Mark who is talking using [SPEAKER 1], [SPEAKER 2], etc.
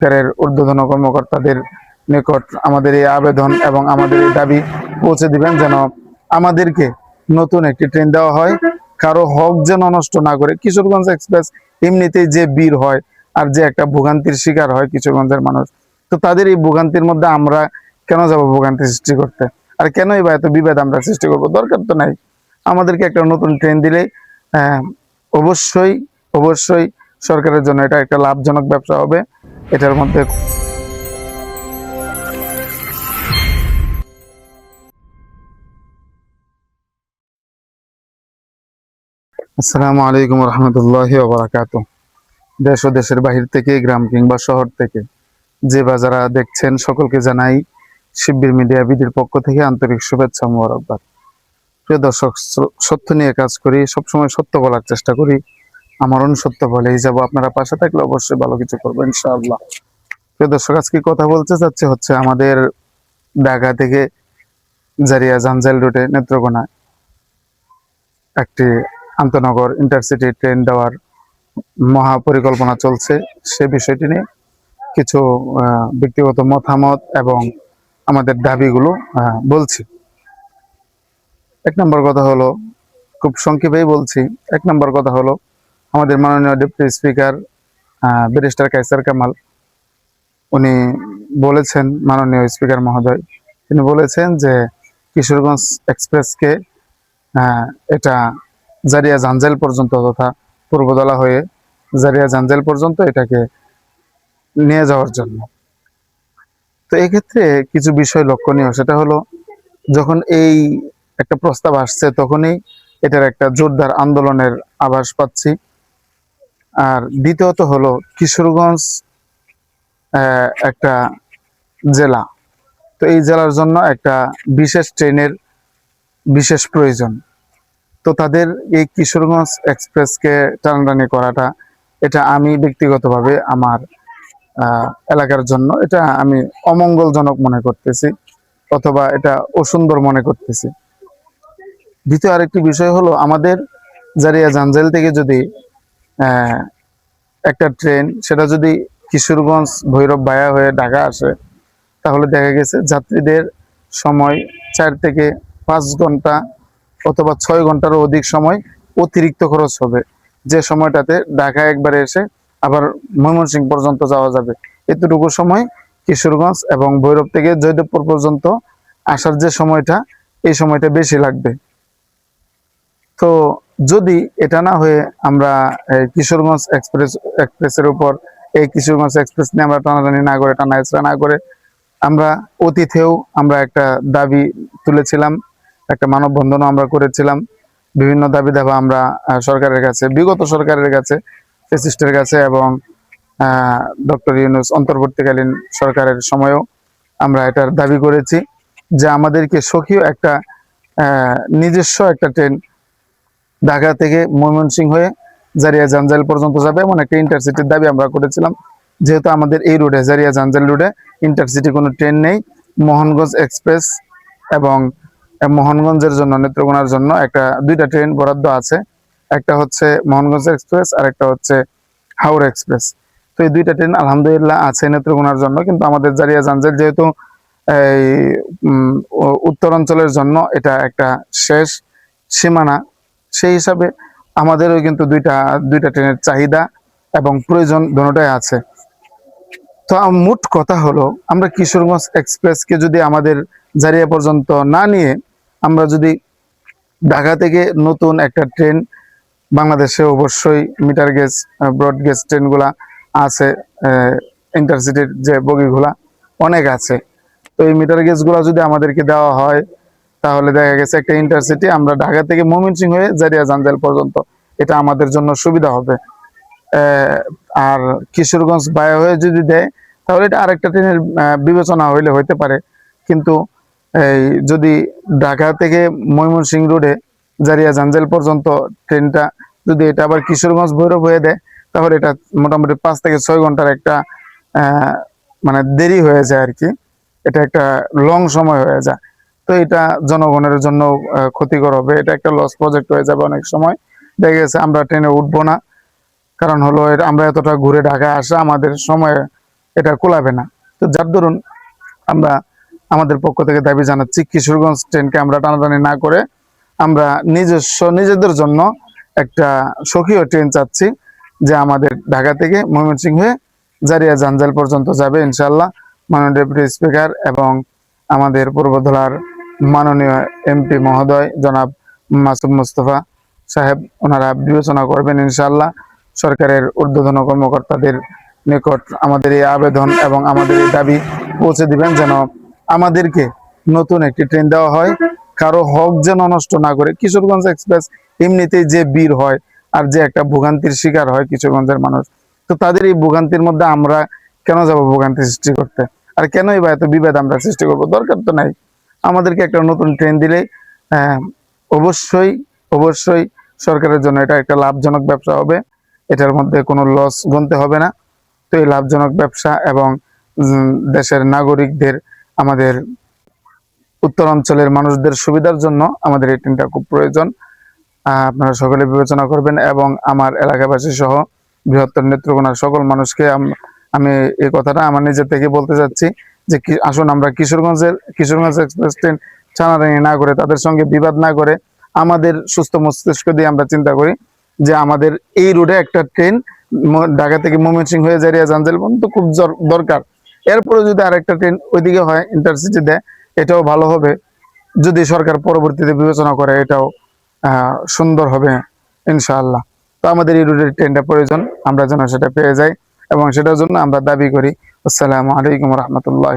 [SPEAKER 1] সরকারের ঊর্ধ্বতন কর্মকর্তাদের নিকট আমাদের এই আবেদন এবং আমাদের এই দাবি পৌঁছে দিবেন, যেন আমাদেরকে নতুন একটি ট্রেন দেওয়া হয়, কারো হক যেন নষ্ট না করে। কিশোরগঞ্জ এক্সপ্রেস এমনিতেই যে বীর হয় আর যে একটা ভোগান্তির শিকার হয় কিশোরগঞ্জের মানুষ, তো তাদের এই ভোগান্তির মধ্যে আমরা কেন যাব ভোগান্তি সৃষ্টি করতে? আর কেনই বা এত বিভেদ আমরা সৃষ্টি করবো? দরকার তো নাই। আমাদেরকে একটা নতুন ট্রেন দিলে অবশ্যই অবশ্যই সরকারের জন্য এটা একটা লাভজনক ব্যবসা হবে। এটার মধ্যে আসসালামু আলাইকুম রহমতুল্লাহি ওয়া বারাকাতুহু। দেশ ও দেশের বাহির থেকে, গ্রাম কিংবা শহর থেকে যে বা যারা দেখছেন, সকলকে জানাই শিব্বির মিডিয়া বিডির পক্ষ থেকে আন্তরিক শুভেচ্ছা ও মোবারকবাদ। প্রিয় দর্শক, সত্য নিয়ে কাজ করি, সবসময় সত্য বলার চেষ্টা করি। আমার অনুসত্য বলেই যাব। আপনারা পাশে থাকলে অবশ্যই ভালো কিছু করবো ইনশাআল্লাহ। প্রিয় দর্শক, আজকে কথা বলতে চাচ্ছি হচ্ছে আমাদের ঢাকা থেকে জারিয়া জাঞ্জাল রুটে নেত্রকোনা একটি আন্তনগর ইন্টারসিটি ট্রেন দেওয়ার মহা পরিকল্পনা চলছে। সে বিষয়টি নিয়ে কিছু ব্যক্তিগত মতামত এবং আমাদের দাবিগুলো বলছি। এক নম্বর কথা হলো, খুব সংক্ষেপেই বলছি, এক নম্বর কথা হলো, আমাদের মাননীয় deputy speaker barrister Kaiser Kamal, উনি বলেছেন, মাননীয় স্পিকার মহোদয়, তিনি বলেছেন যে কিশোরগঞ্জ এক্সপ্রেসকে এটা জারিয়া জাঞ্জাল পর্যন্ত তথা পূর্বদলা হয়ে জারিয়া জাঞ্জাল পর্যন্ত এটাকে নিয়ে যাওয়ার জন্য। তো এক্ষেত্রে কিছু বিষয় লক্ষণীয়, সেটা হলো যখন এই একটা প্রস্তাব আসছে তখনই এটার একটা জোরদার আন্দোলনের আভাস পাচ্ছি। আর দ্বিতীয়ত হলো, কিশোরগঞ্জ একটা জেলা, তো এই জেলার জন্য একটা বিশেষ ট্রেনের বিশেষ প্রয়োজন। তো তাদের এই কিশোরগঞ্জ এক্সপ্রেসকে টানাটানি করাটা, এটা আমি ব্যক্তিগতভাবে আমার এলাকার জন্য এটা আমি অমঙ্গলজনক মনে করতেছি, অথবা এটা অসুন্দর মনে করতেছি। দ্বিতীয় আরেকটি বিষয় হলো, আমাদের জারিয়া জাঞ্জাল থেকে যদি একটা ট্রেন, সেটা যদি কিশোরগঞ্জ ভৈরব ভায়া হয়ে ঢাকা আসে, তাহলে দেখা গেছে যাত্রীদের সময় 4 থেকে 5 ঘন্টা অথবা 6 ঘন্টারও অধিক সময় অতিরিক্ত খরচ হবে। যে সময়টাতে ঢাকা একবারে এসে আবার ময়মনসিংহ পর্যন্ত যাওয়া যাবে, এতটুকু সময় কিশোরগঞ্জ এবং ভৈরব থেকে জয়দেবপুর পর্যন্ত আসার যে সময়টা, এই সময়টা বেশি লাগবে। তো যদি এটা না হয়ে আমরা কিশোরগঞ্জ এক্সপ্রেসের উপর, এই কিশোরগঞ্জ এক্সপ্রেস নিয়ে আমরা টানাটানি না করে, টানা হেঁচড়া না করে, আমরা অতীতেও আমরা একটা দাবি তুলেছিলাম, একটা মানববন্ধনও আমরা করেছিলাম, বিভিন্ন দাবি দাবা আমরা সরকারের কাছে, বিগত সরকারের কাছে, ফ্যাসিস্টের কাছে এবং ডক্টর ইউনূস অন্তর্বর্তীকালীন সরকারের সময়ও আমরা এটার দাবি করেছি যে আমাদেরকে স্বকীয় একটা নিজস্ব একটা ট্রেন ঢাকা থেকে ময়মনসিংহ হয়ে জারিয়া জাঞ্জাল পর্যন্ত যাবে, এমন একটা ইন্টারসিটির দাবি আমরা করেছিলাম। যেহেতু আমাদের এই রুটে, জারিয়া জাঞ্জাল রুটে ইন্টারসিটি কোনো ট্রেন নেই, মোহনগঞ্জ এক্সপ্রেস এবং মোহনগঞ্জের জন্য, নেত্রকোনার জন্য দুইটা ট্রেন বরাদ্দ আছে। একটা হচ্ছে মোহনগঞ্জ এক্সপ্রেস আর একটা হচ্ছে হাওড়া এক্সপ্রেস। তো এই দুইটা ট্রেন আলহামদুলিল্লাহ আছে নেত্রকোনার জন্য, কিন্তু আমাদের জারিয়া জাঞ্জাল যেহেতু এই উত্তরাঞ্চলের জন্য এটা একটা শেষ সীমানা, সেই হিসাবে আমাদেরও কিন্তু দুইটা ট্রেনের চাহিদা এবং প্রয়োজন দুটোটাই আছে। তো মোট কথা হলো, আমরা কিশোরগঞ্জ এক্সপ্রেসকে যদি আমাদের জারিয়া পর্যন্ত না নিয়ে, আমরা যদি ঢাকা থেকে নতুন একটা ট্রেন, বাংলাদেশে অবশ্যই মিটার গেজ ব্রড গেজ ট্রেনগুলা আছে, ইন্টারসিটির যে বগিগুলা অনেক আছে, তো এই মিটার গেজগুলা যদি আমাদেরকে দেওয়া হয়, তাহলে দেখা গেছে একটা ইন্টারসিটি আমরা ঢাকা থেকে ময়মনসিংহ হয়ে জারিয়া জাঞ্জাল পর্যন্ত, এটা আমাদের জন্য সুবিধা হবে। আর কিশোরগঞ্জ বায়া হয়ে যদি দেয়, তাহলে এটা আরেকটা ট্রেনের বিবেচনা হইলে হইতে পারে। কিন্তু এই যদি ঢাকা থেকে ময়মনসিংহ রোডে জারিয়া জাঞ্জাল পর্যন্ত ট্রেনটা যদি এটা আবার কিশোরগঞ্জ ভৈরব হয়ে দেয়, তাহলে এটা মোটামুটি 5 থেকে 6 ঘন্টার একটা মানে দেরি হয়ে যায় আর কি, এটা একটা লং সময় হয়ে যায়। তো এটা জনগণের জন্য ক্ষতিকর হবে, এটা একটা লস প্রজেক্ট হয়ে যাবে। অনেক সময় দেখা গেছে আমরা ট্রেনে উঠবো না, কারণ হলো আমরা এতটা ঘুরে ঢাকা আসা আমাদের সময় এটা কুলাবে না। তো যার দরুন আমরা আমাদের পক্ষ থেকে দাবি জানাচ্ছি, কিশোরগঞ্জ ট্রেনকে আমরা টানাটানি না করে আমরা নিজেদের জন্য একটা স্বকীয় ট্রেন চাচ্ছি, যে আমাদের ঢাকা থেকে ময়মনসিংহ হয়ে জারিয়া জাঞ্জাল পর্যন্ত যাবে ইনশাআল্লাহ। মাননীয় ডেপুটি স্পিকার এবং আমাদের পূর্বধলার মাননীয় এমপি মহোদয় জনাব মাসুদ মুস্তফা সাহেব ওনারা বিবেচনা করবেন ইনশাআল্লাহ। সরকারের ঊর্ধ্বতন কর্মকর্তাদের নিকট আমাদের এই আবেদন এবং আমাদের এই দাবি পৌঁছে দিবেন, যেন আমাদেরকে নতুন একটি ট্রেন দেওয়া হয়, কারো হক যেন নষ্ট না করে। কিশোরগঞ্জ এক্সপ্রেস এমনিতেই যে বীর হয় আর যে একটা ভোগান্তির শিকার হয় কিশোরগঞ্জের মানুষ, তো তাদের এই ভোগান্তির মধ্যে আমরা কেন যাব ভোগান্তি সৃষ্টি করতে? আর কেনই বা এত বিভেদ আমরা সৃষ্টি করব? দরকার তো নাই। আমাদেরকে একটা নতুন ট্রেন দিলে অবশ্যই অবশ্যই সরকারের জন্য এটা একটা লাভজনক ব্যবসা হবে, এটার মধ্যে কোনো লস গুনতে হবে না। তো এই লাভজনক ব্যবসা এবং দেশের নাগরিকদের, আমাদের উত্তর অঞ্চলের মানুষদের সুবিধার জন্য আমাদের এই ট্রেনটা খুব প্রয়োজন। আপনারা সকলে বিবেচনা করবেন এবং আমার এলাকাবাসী সহ বৃহত্তর নেত্রকোনার সকল মানুষকে আমি এই কথাটা আমার নিজের থেকে বলতে চাচ্ছি, যে আসুন আমরা কিশোরগঞ্জ এক্সপ্রেস ট্রেন টানাটানি না করে, তাদের সঙ্গে বিবাদ না করে, আমাদের সুস্থ মস্তিষ্ক দিয়ে আমরা চিন্তা করি যে আমাদের এই রুটে একটা ট্রেন ঢাকা থেকে ময়মনসিংহ হয়ে জারিয়া জাঞ্জাল পর্যন্ত খুব দরকার। এরপরে যদি আরেকটা ট্রেন ওইদিকে হয়, ইন্টারসিটি দেয়, এটাও ভালো হবে। যদি সরকার পরবর্তীতে বিবেচনা করে, এটাও সুন্দর হবে ইনশাআল্লাহ। তো আমাদের এই রুটের ট্রেনটা প্রয়োজন, আমরা যেন সেটা পেয়ে যাই এবং সেটার জন্য আমরা দাবি করি। আসসালামু আলাইকুম রহমতুল্লাহ।